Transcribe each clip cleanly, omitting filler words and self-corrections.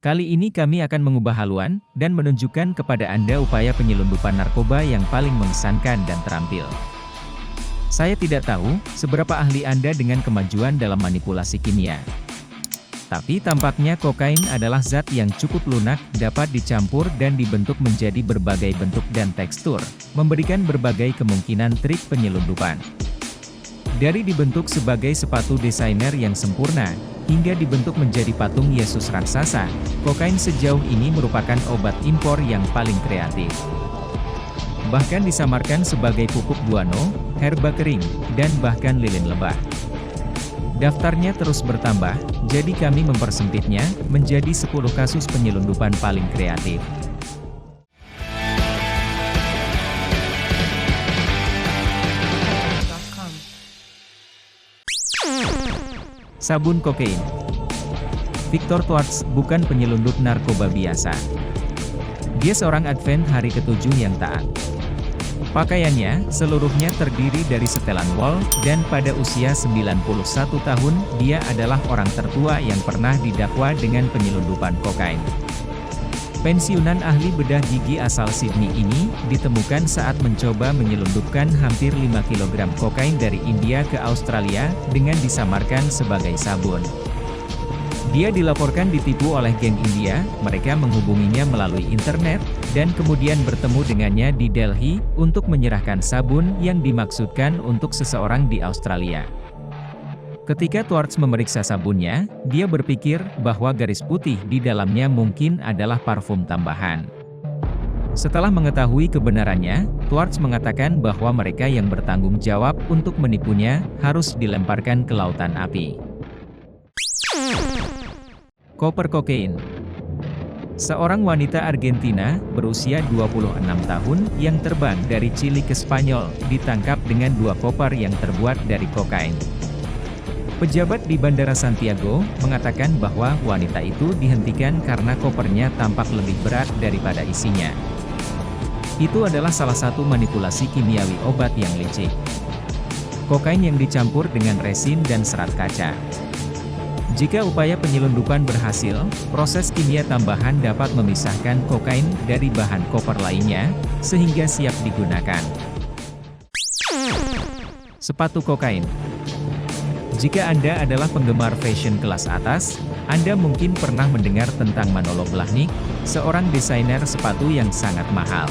Kali ini kami akan mengubah haluan, dan menunjukkan kepada Anda upaya penyelundupan narkoba yang paling mengesankan dan terampil. Saya tidak tahu, seberapa ahli Anda dengan kemajuan dalam manipulasi kimia. Tapi tampaknya kokain adalah zat yang cukup lunak, dapat dicampur dan dibentuk menjadi berbagai bentuk dan tekstur, memberikan berbagai kemungkinan trik penyelundupan. Dari dibentuk sebagai sepatu desainer yang sempurna, hingga dibentuk menjadi patung Yesus raksasa, kokain sejauh ini merupakan obat impor yang paling kreatif. Bahkan disamarkan sebagai pupuk guano, herba kering, dan bahkan lilin lebah. Daftarnya terus bertambah, jadi kami mempersempitnya, menjadi 10 kasus penyelundupan paling kreatif. Sabun kokain. Victor Thwartz bukan penyelundup narkoba biasa. Dia seorang Advent hari ke-7 yang taat. Pakaiannya, seluruhnya terdiri dari setelan wol, dan pada usia 91 tahun, dia adalah orang tertua yang pernah didakwa dengan penyelundupan kokain. Pensiunan ahli bedah gigi asal Sydney ini, ditemukan saat mencoba menyelundupkan hampir 5 kg kokain dari India ke Australia, dengan disamarkan sebagai sabun. Dia dilaporkan ditipu oleh geng India, mereka menghubunginya melalui internet, dan kemudian bertemu dengannya di Delhi, untuk menyerahkan sabun yang dimaksudkan untuk seseorang di Australia. Ketika Thwartz memeriksa sabunnya, dia berpikir bahwa garis putih di dalamnya mungkin adalah parfum tambahan. Setelah mengetahui kebenarannya, Thwartz mengatakan bahwa mereka yang bertanggung jawab untuk menipunya, harus dilemparkan ke lautan api. Koper kokain. Seorang wanita Argentina, berusia 26 tahun, yang terbang dari Chili ke Spanyol, ditangkap dengan 2 koper yang terbuat dari kokain. Pejabat di Bandara Santiago, mengatakan bahwa wanita itu dihentikan karena kopernya tampak lebih berat daripada isinya. Itu adalah salah satu manipulasi kimiawi obat yang licik. Kokain yang dicampur dengan resin dan serat kaca. Jika upaya penyelundupan berhasil, proses kimia tambahan dapat memisahkan kokain dari bahan koper lainnya, sehingga siap digunakan. Sepatu kokain. Jika Anda adalah penggemar fashion kelas atas, Anda mungkin pernah mendengar tentang Manolo Blahnik, seorang desainer sepatu yang sangat mahal.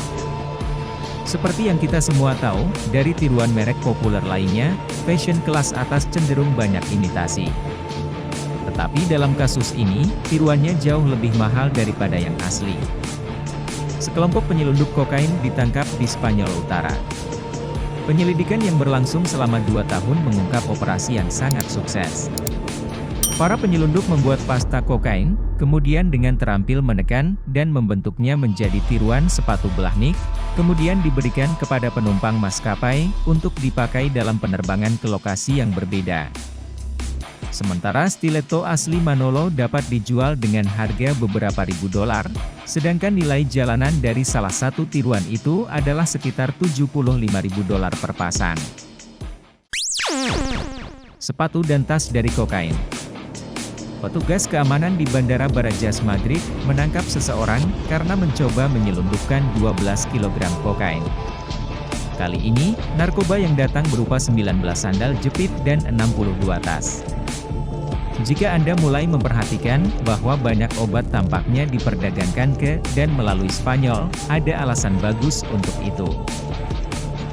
Seperti yang kita semua tahu, dari tiruan merek populer lainnya, fashion kelas atas cenderung banyak imitasi. Tetapi dalam kasus ini, tiruannya jauh lebih mahal daripada yang asli. Sekelompok penyelundup kokain ditangkap di Spanyol Utara. Penyelidikan yang berlangsung selama 2 tahun mengungkap operasi yang sangat sukses. Para penyelundup membuat pasta kokain, kemudian dengan terampil menekan, dan membentuknya menjadi tiruan sepatu Blahnik, kemudian diberikan kepada penumpang maskapai, untuk dipakai dalam penerbangan ke lokasi yang berbeda. Sementara stiletto asli Manolo dapat dijual dengan harga beberapa ribu dolar, sedangkan nilai jalanan dari salah satu tiruan itu adalah sekitar 75.000 dolar per pasang. Sepatu dan tas dari kokain. Petugas keamanan di Bandara Barajas Madrid, menangkap seseorang, karena mencoba menyelundupkan 12 kg kokain. Kali ini, narkoba yang datang berupa 19 sandal jepit dan 62 tas. Jika Anda mulai memperhatikan bahwa banyak obat tampaknya diperdagangkan ke dan melalui Spanyol, ada alasan bagus untuk itu.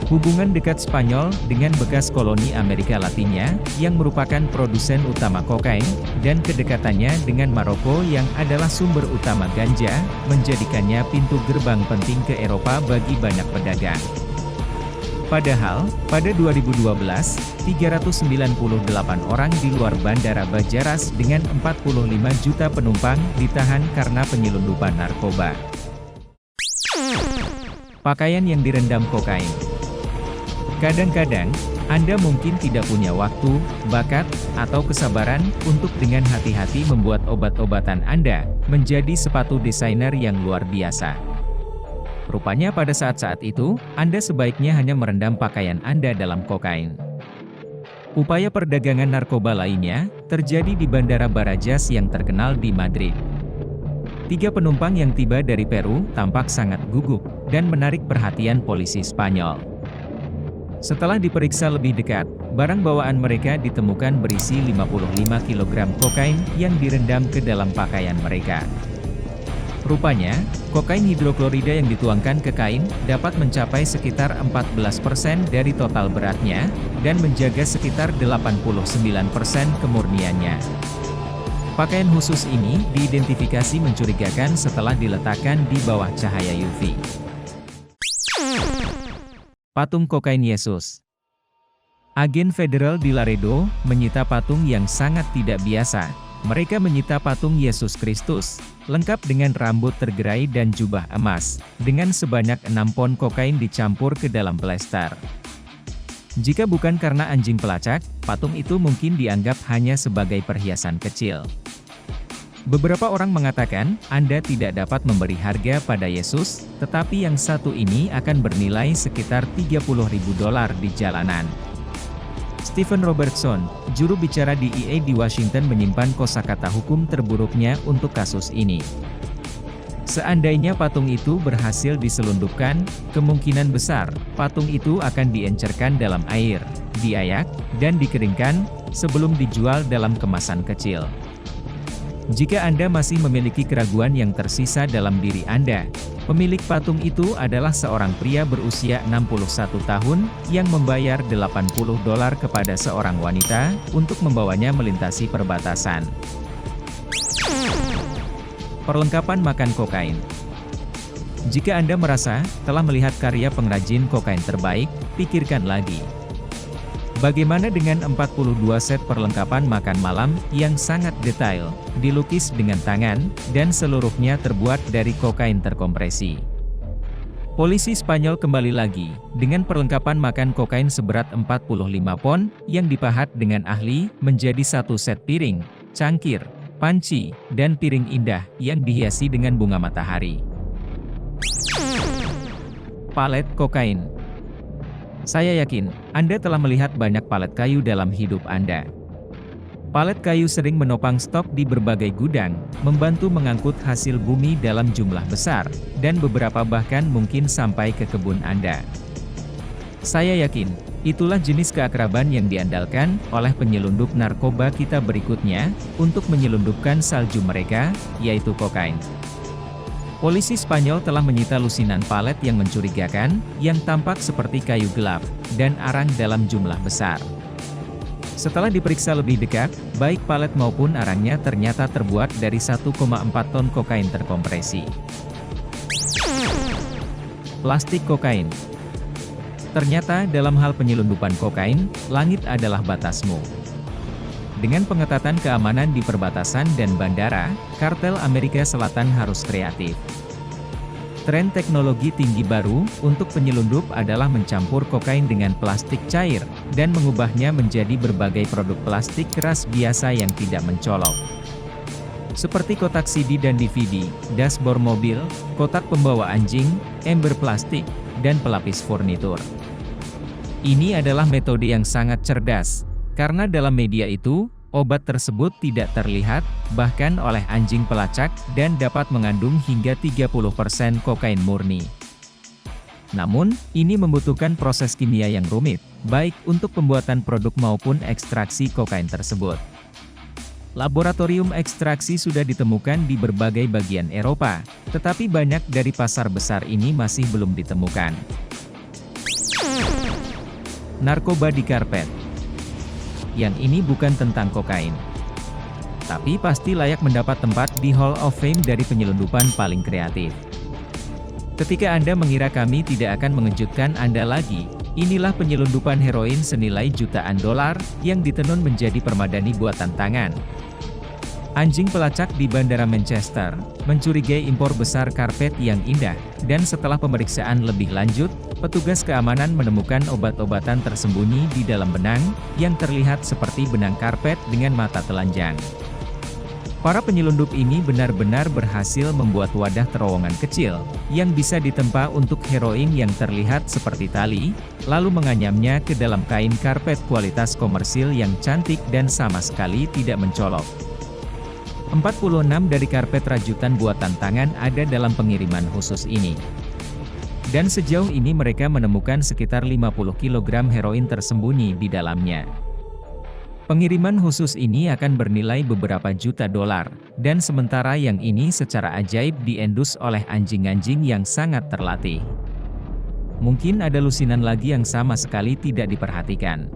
Hubungan dekat Spanyol dengan bekas koloni Amerika Latinnya, yang merupakan produsen utama kokain, dan kedekatannya dengan Maroko yang adalah sumber utama ganja, menjadikannya pintu gerbang penting ke Eropa bagi banyak pedagang. Padahal, pada 2012, 398 orang di luar Bandara Bajaras dengan 45 juta penumpang ditahan karena penyelundupan narkoba. Pakaian yang direndam kokain. Kadang-kadang, Anda mungkin tidak punya waktu, bakat, atau kesabaran untuk dengan hati-hati membuat obat-obatan Anda menjadi sepatu desainer yang luar biasa. Rupanya pada saat-saat itu, Anda sebaiknya hanya merendam pakaian Anda dalam kokain. Upaya perdagangan narkoba lainnya, terjadi di Bandara Barajas yang terkenal di Madrid. Tiga penumpang yang tiba dari Peru tampak sangat gugup dan menarik perhatian polisi Spanyol. Setelah diperiksa lebih dekat, barang bawaan mereka ditemukan berisi 55 kg kokain yang direndam ke dalam pakaian mereka. Rupanya, kokain hidroklorida yang dituangkan ke kain dapat mencapai sekitar 14% dari total beratnya dan menjaga sekitar 89% kemurniannya. Pakaian khusus ini diidentifikasi mencurigakan setelah diletakkan di bawah cahaya UV. Patung kokain Yesus. Agen federal di Laredo menyita patung yang sangat tidak biasa. Mereka menyita patung Yesus Kristus, lengkap dengan rambut tergerai dan jubah emas, dengan sebanyak 6 pon kokain dicampur ke dalam plester. Jika bukan karena anjing pelacak, patung itu mungkin dianggap hanya sebagai perhiasan kecil. Beberapa orang mengatakan, Anda tidak dapat memberi harga pada Yesus, tetapi yang satu ini akan bernilai sekitar $30.000 di jalanan. Stephen Robertson, juru bicara DEA di Washington menyimpan kosakata hukum terburuknya untuk kasus ini. Seandainya patung itu berhasil diselundupkan, kemungkinan besar, patung itu akan diencerkan dalam air, diayak, dan dikeringkan, sebelum dijual dalam kemasan kecil. Jika Anda masih memiliki keraguan yang tersisa dalam diri Anda, pemilik patung itu adalah seorang pria berusia 61 tahun, yang membayar $80 kepada seorang wanita, untuk membawanya melintasi perbatasan. Perlengkapan makan kokain. Jika Anda merasa telah melihat karya pengrajin kokain terbaik, pikirkan lagi. Bagaimana dengan 42 set perlengkapan makan malam yang sangat detail, dilukis dengan tangan, dan seluruhnya terbuat dari kokain terkompresi? Polisi Spanyol kembali lagi, dengan perlengkapan makan kokain seberat 45 pon, yang dipahat dengan ahli, menjadi satu set piring, cangkir, panci, dan piring indah, yang dihiasi dengan bunga matahari. Palet kokain. Saya yakin, Anda telah melihat banyak palet kayu dalam hidup Anda. Palet kayu sering menopang stok di berbagai gudang, membantu mengangkut hasil bumi dalam jumlah besar, dan beberapa bahkan mungkin sampai ke kebun Anda. Saya yakin, itulah jenis keakraban yang diandalkan oleh penyelundup narkoba kita berikutnya, untuk menyelundupkan salju mereka, yaitu kokain. Polisi Spanyol telah menyita lusinan palet yang mencurigakan, yang tampak seperti kayu gelap, dan arang dalam jumlah besar. Setelah diperiksa lebih dekat, baik palet maupun arangnya ternyata terbuat dari 1,4 ton kokain terkompresi. Plastik kokain. Ternyata dalam hal penyelundupan kokain, langit adalah batasmu. Dengan pengetatan keamanan di perbatasan dan bandara, kartel Amerika Selatan harus kreatif. Tren teknologi tinggi baru untuk penyelundup adalah mencampur kokain dengan plastik cair, dan mengubahnya menjadi berbagai produk plastik keras biasa yang tidak mencolok. Seperti kotak CD dan DVD, dashboard mobil, kotak pembawa anjing, ember plastik, dan pelapis furnitur. Ini adalah metode yang sangat cerdas, karena dalam media itu, obat tersebut tidak terlihat, bahkan oleh anjing pelacak, dan dapat mengandung hingga 30% kokain murni. Namun, ini membutuhkan proses kimia yang rumit, baik untuk pembuatan produk maupun ekstraksi kokain tersebut. Laboratorium ekstraksi sudah ditemukan di berbagai bagian Eropa, tetapi banyak dari pasar besar ini masih belum ditemukan. Narkoba di karpet. Yang ini bukan tentang kokain, tapi pasti layak mendapat tempat di Hall of Fame dari penyelundupan paling kreatif. Ketika Anda mengira kami tidak akan mengejutkan Anda lagi, inilah penyelundupan heroin senilai jutaan dolar, yang ditenun menjadi permadani buatan tangan. Anjing pelacak di Bandara Manchester mencurigai impor besar karpet yang indah, dan setelah pemeriksaan lebih lanjut, petugas keamanan menemukan obat-obatan tersembunyi di dalam benang, yang terlihat seperti benang karpet dengan mata telanjang. Para penyelundup ini benar-benar berhasil membuat wadah terowongan kecil, yang bisa ditempa untuk heroin yang terlihat seperti tali, lalu menganyamnya ke dalam kain karpet kualitas komersil yang cantik dan sama sekali tidak mencolok. 46 dari karpet rajutan buatan tangan ada dalam pengiriman khusus ini. Dan sejauh ini mereka menemukan sekitar 50 kg heroin tersembunyi di dalamnya. Pengiriman khusus ini akan bernilai beberapa juta dolar, dan sementara yang ini secara ajaib diendus oleh anjing-anjing yang sangat terlatih. Mungkin ada lusinan lagi yang sama sekali tidak diperhatikan.